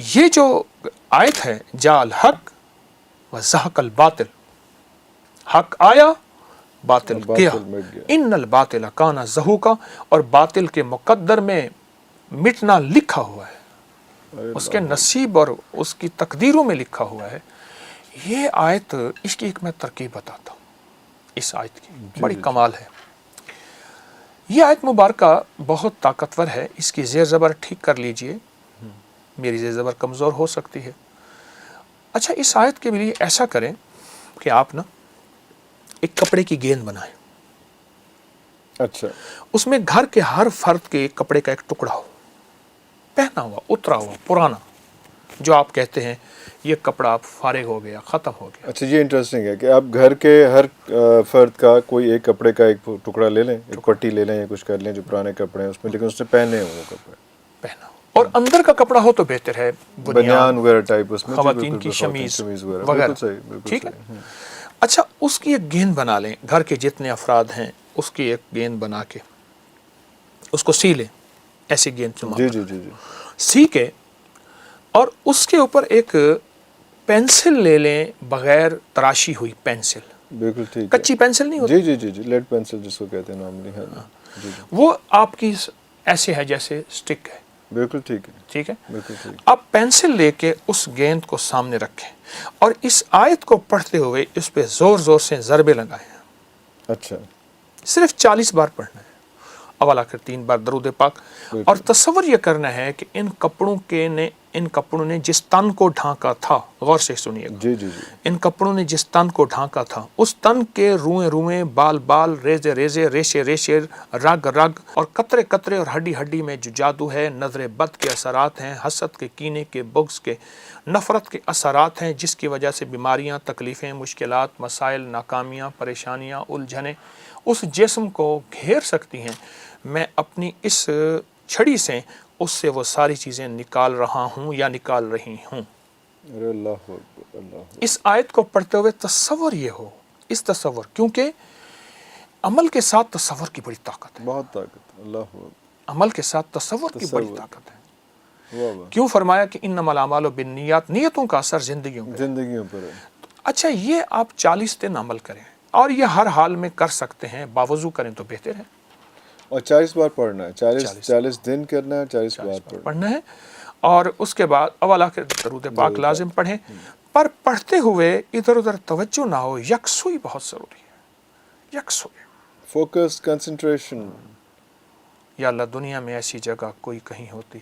یہ جو آیت ہے جاء الحق و زہق الباطل، حق آیا باطل کیا، ان الباطل کان زہوقا، اور باطل کے مقدر میں مٹنا لکھا ہوا ہے، اس کے نصیب اور اس کی تقدیروں میں لکھا ہوا ہے۔ یہ آیت، اس کی ایک میں ترکیب بتاتا ہوں، اس آیت کی بڑی کمال ہے۔ یہ آیت مبارکہ بہت طاقتور ہے، اس کی زیر زبر ٹھیک کر لیجئے، میری زیر زبر کمزور ہو سکتی ہے۔ اچھا، اس آیت کے لیے ایسا کریں کہ آپ نا ایک کپڑے کی گیند بنائیں، اچھا، اس میں گھر کے ہر فرد کے ایک کپڑے کا ایک ٹکڑا ہو، پہنا ہوا، اترا ہوا، پرانا، جو آپ کہتے ہیں یہ کپڑا آپ فارغ ہو گیا، ختم ہو گیا۔ اچھا، یہ انٹرسٹنگ ہے کہ آپ گھر کے ہر فرد کا کوئی ایک کپڑے کا ایک ٹکڑا لے لیں، ایک پٹی لے لیں یا کچھ کر لیں جو پرانے کپڑے ہیں اس میں، لیکن اس نے پہنے ہوں وہ کپڑے، پہنا ہو، اور اندر کا کپڑا ہو تو بہتر ہے، بنیان وغیرہ ٹائپ اس میں، خواتین کی شمیز وغیرہ، وغیرہ، بالکل صحیح، بالکل ٹھیک ہے۔ صحیح۔ اچھا، اس کی ایک گیند بنا لیں، گھر کے جتنے افراد ہیں اس کی ایک گیند بنا کے اس کو سی لیں، ایسی گیند سے جی جی جی جی، سی کے، اور اس کے اوپر ایک پینسل لے لیں، بغیر تراشی ہوئی پینسل، بالکل ٹھیک ہے، کچی پینسل نہیں ہوتی، جی جی جی جی، لیڈ پینسل جس کو کہتے ہیں نارملی، ہے جی جی، وہ آپ کی ایسے ہے جیسے سٹک ہے، بالکل ٹھیک ہے، ٹھیک ہے۔ بالکل ٹھیک، آپ پینسل لے کے اس گیند کو سامنے رکھیں اور اس آیت کو پڑھتے ہوئے اس پہ زور زور سے ضربے لگائیں، اچھا، صرف 40 بار پڑھنا ہے، اول آخر 3 بار درود پاک، اور تصور یہ کرنا ہے کہ ان کپڑوں نے جس تن کو ڈھانکا تھا، غور سے سنیے گا، جی جی جی، ان کپڑوں نے جس تن کو ڈھانکا تھا، اس تن کے روئیں روئیں، بال بال، ریزے ریزے، ریشے ریشے، رگ رگ، اور قطرے قطرے، اور ہڈی ہڈی میں جو جادو ہے، نظر بد کے اثرات ہیں، حسد کے، کینے کے، بغض کے، نفرت کے اثرات ہیں، جس کی وجہ سے بیماریاں، تکلیفیں، مشکلات، مسائل، ناکامیاں، پریشانیاں، الجھنیں اس جسم کو گھیر سکتی ہیں۔ میں اپنی اس چھڑی سے اس سے وہ ساری چیزیں نکال رہا ہوں یا نکال رہی ہوں۔ ارے اللہ اکبر، اللہ اکبر، اس آیت کو پڑھتے ہوئے تصور یہ ہو، اس تصور، کیونکہ عمل کے ساتھ تصور کی بڑی طاقت ہے، بہت طاقت، اللہ اکبر، عمل کے ساتھ تصور کی بڑی تصور، طاقت ہے۔ واہ واہ، کیوں فرمایا کہ انما الاعمال بالنیات، نیتوں کا اثر زندگیوں پہ ہے۔ زندگیوں پر ہے، اچھا، یہ آپ 40 دن عمل کریں، اور یہ ہر حال میں کر سکتے ہیں، باوضو کریں تو بہتر ہے، اور 40 بار پڑھنا ہے، 40 دن کرنا ہے، 40 بار 40 بار پڑھنا پڑھنا ہے، اور اس کے بعد اول آخر درود پاک لازم پڑھیں، پر پڑھتے ہوئے ادھر ادھر توجہ نہ ہو، یکسوئی بہت ضروری ہے، یکسوئی۔ ہے، فوکس، کنسنٹریشن، یا اللہ دنیا میں ایسی جگہ کوئی کہیں ہوتی،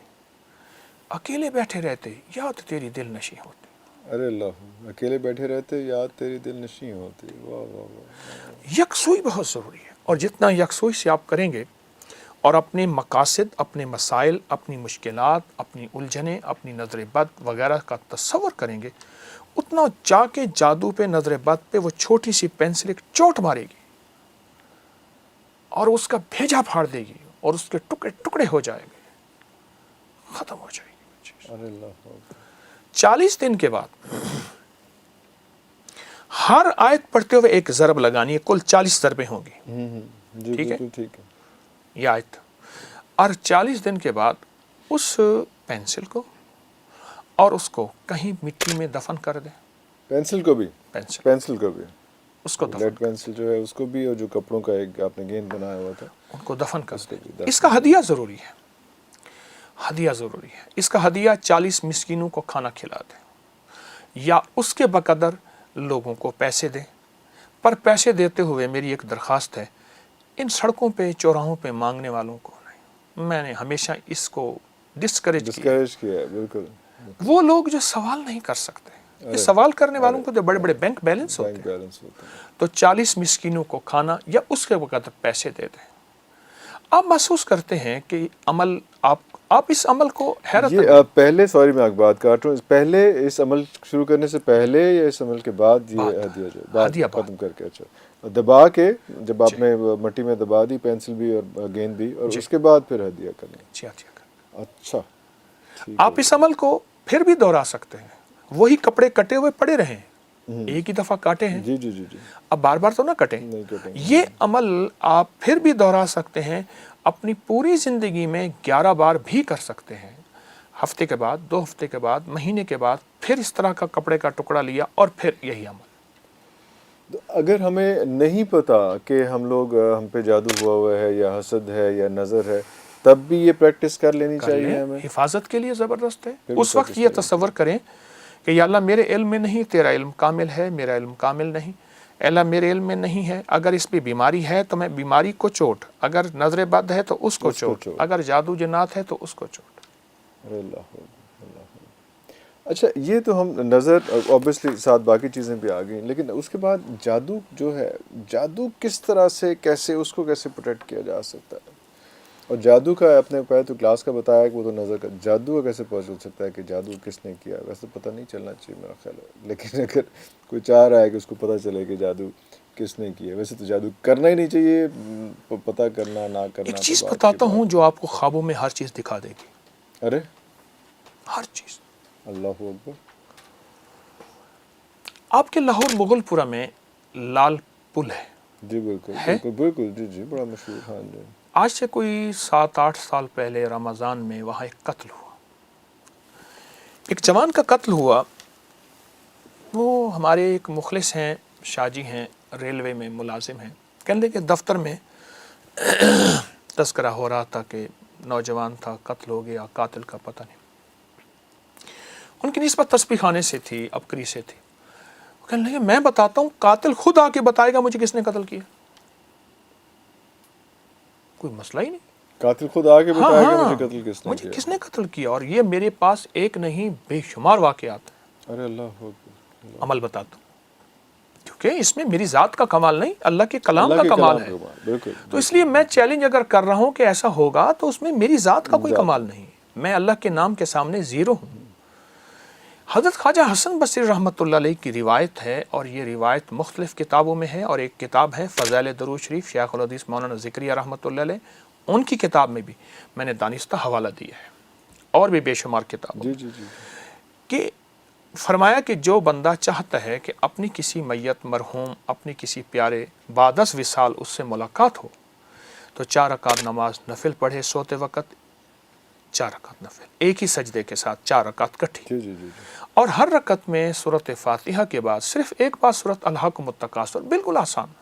اکیلے بیٹھے رہتے، یاد تیری دل نشیں ہوتی، ارے اللہ، اکیلے بیٹھے رہتے، یاد تیری دل نشیں ہوتی، واہ واہ واہ، یکسوئی بہت ضروری ہے، اور جتنا یکسوئی سے آپ کریں گے اور اپنے مقاصد، اپنے مسائل، اپنی مشکلات، اپنی الجھنیں، اپنی نظر بد وغیرہ کا تصور کریں گے، اتنا جا کے جادو پہ، نظر بد پہ وہ چھوٹی سی پینسل ایک چوٹ مارے گی اور اس کا بھیجا پھاڑ دے گی، اور اس کے ٹکڑے ٹکڑے ہو جائیں گے، ختم ہو جائے گی۔ ارے اللہ اکبر، 40 دن کے بعد ہر آیت پڑھتے ہوئے ایک ضرب لگانی ہے، کل 40 ضربیں ہوں گی، جی ٹھیک ہے، بالکل ٹھیک ہے، یہ آیت، اور 40 دن کے بعد اس پینسل کو اور اس کو کہیں مٹی میں دفن کر دیں، پینسل کو بھی، پینسل کو بھی، اس کو دفن لیڈ پینسل جو ہے اس کو بھی، اور جو کپڑوں کا ایک آپ نے گیند بنایا ہوا تھا ان کو دفن کر اس کو دیں۔ بھی اس کا ہدیہ ضروری ہے، ہدیہ ضروری ہے، اس کا ہدیہ 40 مسکینوں کو کھانا کھلا دیں، یا اس کے بقدر لوگوں کو پیسے دیں، پر پیسے دیتے ہوئے میری ایک درخواست ہے، ان سڑکوں پہ، چوراہوں پہ مانگنے والوں کو نہیں، میں نے ہمیشہ اس کو ڈسکریج کیا، کیا ہے، بالکل، وہ لوگ جو سوال نہیں کر سکتے، یہ سوال کرنے والوں کو تو بڑے بڑے بینک بیلنس ہوتے بینک ہیں، بیلنس ہوتا ہے، تو 40 مسکینوں کو کھانا یا اس کے بقدر پیسے دے دیں۔ آپ محسوس کرتے ہیں کہ عمل، آپ اس عمل کو حیرت یہ پہلے، سوری میں ایک بات کاٹ رہا ہوں، پہلے اس عمل شروع کرنے سے پہلے یا اس عمل کے بعد یہ ہدیہ جو بعد ہدیہ ختم کر کے، اچھا دبا کے، جب آپ جی نے مٹی میں دبا دی پینسل بھی اور گیند بھی، اور جی اس کے بعد پھر ہدیہ کرنا، جی ہدیہ، اچھا ٹھیک آپ اس عمل کو پھر بھی دوہرا سکتے ہیں، وہی کپڑے کٹے ہوئے پڑے رہیں، ایک ہی دفعہ کاٹے ہیں، جی جی جی جی، اب بار بار تو نہ کٹیں، نہیں کٹیں گے، یہ عمل آپ پھر بھی دوہرا سکتے ہیں، اپنی پوری زندگی میں 11 بار بھی کر سکتے ہیں، ہفتے کے بعد 2 ہفتے کے بعد مہینے کے بعد پھر اس طرح کا کپڑے کا ٹکڑا لیا اور پھر یہی عمل. اگر ہمیں نہیں پتا کہ ہم لوگ ہم پہ جادو ہوا ہوا ہے یا حسد ہے یا نظر ہے, تب بھی یہ پریکٹس کر لینی چاہیے ہمیں. حفاظت کے لیے زبردست ہے. اس وقت یہ تصور کریں کہ یا اللہ میرے علم میں نہیں, تیرا علم کامل ہے, میرا علم کامل نہیں. اے اللہ میرے علم میں نہیں ہے, اگر اس پہ بیماری ہے تو میں بیماری کو چوٹ, اگر نظر بد ہے تو اس کو چوٹ, اگر جادو جنات ہے تو اس کو چوٹ. اچھا, یہ تو ہم نظر اوبیسلی ساتھ باقی چیزیں بھی آ گئیں, لیکن اس کے بعد جادو جو ہے, جادو کس طرح سے کیسے اس کو کیسے پروٹیکٹ کیا جا سکتا ہے؟ اور جادو کا آپ نے پہلے تو کلاس کا بتایا کہ وہ تو نظر کا, جادو کا کیسے پتا چل سکتا ہے کہ جادو کس نے کیا؟ ویسے پتہ نہیں چلنا چاہیے میرا خیال ہے, لیکن اگر کوئی چاہ رہا ہے کہ اس کو پتہ چلے کہ جادو کس نے کیا, ویسے تو جادو کرنا ہی نہیں چاہیے, پتہ کرنا نہ کرنا. ایک چیز بتاتا ہوں جو آپ کو خوابوں میں ہر چیز دکھا دے گی. ارے ہر چیز. اللہ اکبر. آپ کے لاہور مغل پورہ میں لال پل ہے. جی بالکل بالکل بالکل, جی جی بڑا مشہور. ہاں جی. آج سے کوئی 7-8 سال پہلے رمضان میں وہاں ایک قتل ہوا, ایک جوان کا قتل ہوا. وہ ہمارے ایک مخلص ہیں, شاہ جی ہیں, ریلوے میں ملازم ہیں. کہنے لگے کہ دفتر میں تذکرہ ہو رہا تھا کہ نوجوان تھا, قتل ہو گیا, قاتل کا پتہ نہیں. ان کی نسبت تسبیح خانے سے تھی, ابکری سے تھی. وہ کہنے لگے میں بتاتا ہوں, قاتل خود آ کے بتائے گا مجھے کس نے قتل کیا. کوئی مسئلہ ہی نہیں, قاتل خود آ کے بتائے گا مجھے قتل کس نے مجھے کیا. کس نے قتل کیا. اور یہ میرے پاس ایک نہیں بے شمار واقعات ہیں. ارے اللہ اکبر. عمل بتاتا ہوں, کیونکہ اس میں میری ذات کا کمال نہیں, اللہ کے کلام کا کمال ہے. بالکل. تو اس لیے میں چیلنج اگر کر رہا ہوں کہ ایسا ہوگا تو اس میں میری ذات کا کوئی کمال نہیں, میں اللہ کے نام کے سامنے زیرو ہوں. حضرت خواجہ حسن بصری رحمۃ اللہ علیہ کی روایت ہے, اور یہ روایت مختلف کتابوں میں ہے, اور ایک کتاب ہے فضائل درود شریف, شیخ الحدیث مولانا ذکریہ رحمۃ اللہ علیہ, ان کی کتاب میں بھی میں نے دانستہ حوالہ دیا ہے, اور بھی بے شمار کتابوں. جی جی جی. کہ فرمایا کہ جو بندہ چاہتا ہے کہ اپنی کسی میت مرحوم, اپنی کسی پیارے بعد وصال اس سے ملاقات ہو, تو 4 رکعت نماز نفل پڑھے سوتے وقت, 4 رکعت نفل ایک ہی سجدے کے ساتھ, 4 رکعت کٹھی. جی جی جی. اور ہر رکعت میں سورۃ فاتحہ کے بعد صرف ایک بار سورۃ الہاکم التکاثر, بالکل آسان,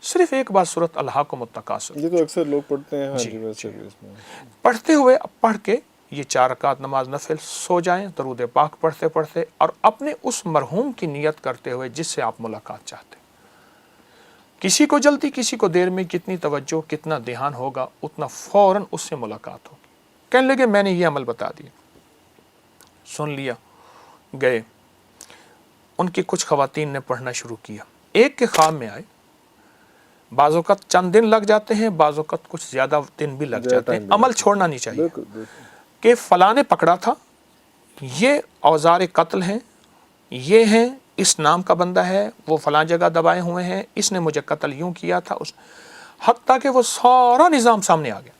صرف ایک بار سورۃ الہاکم التکاثر. یہ تو اکثر لوگ پڑھتے ہیں. ہاں جی ویسے بھی اس میں پڑھتے ہوئے پڑھ کے یہ 4 رکعت نماز نفل سو جائیں درود پاک پڑھتے پڑھتے, اور اپنے اس مرحوم کی نیت کرتے ہوئے جس سے آپ ملاقات چاہتے. کسی کو جلدی, کسی کو دیر میں, کتنی توجہ, کتنا دھیان ہوگا, اتنا فوراً اس سے ملاقات ہوگی. کہنے لگے میں نے یہ عمل بتا دیا, سن لیا, گئے. ان کی کچھ خواتین نے پڑھنا شروع کیا, ایک کے خواب میں آئے. بعض اوقات چند دن لگ جاتے ہیں, بعض اوقات کچھ زیادہ دن بھی لگ جاتے ہیں. عمل چھوڑنا نہیں چاہیے کہ فلاں نے پکڑا تھا, یہ اوزار قتل ہیں, یہ ہیں, اس نام کا بندہ ہے, وہ فلاں جگہ دبائے ہوئے ہیں, اس نے مجھے قتل یوں کیا تھا. حتیٰ کہ وہ سارا نظام سامنے آ گیا.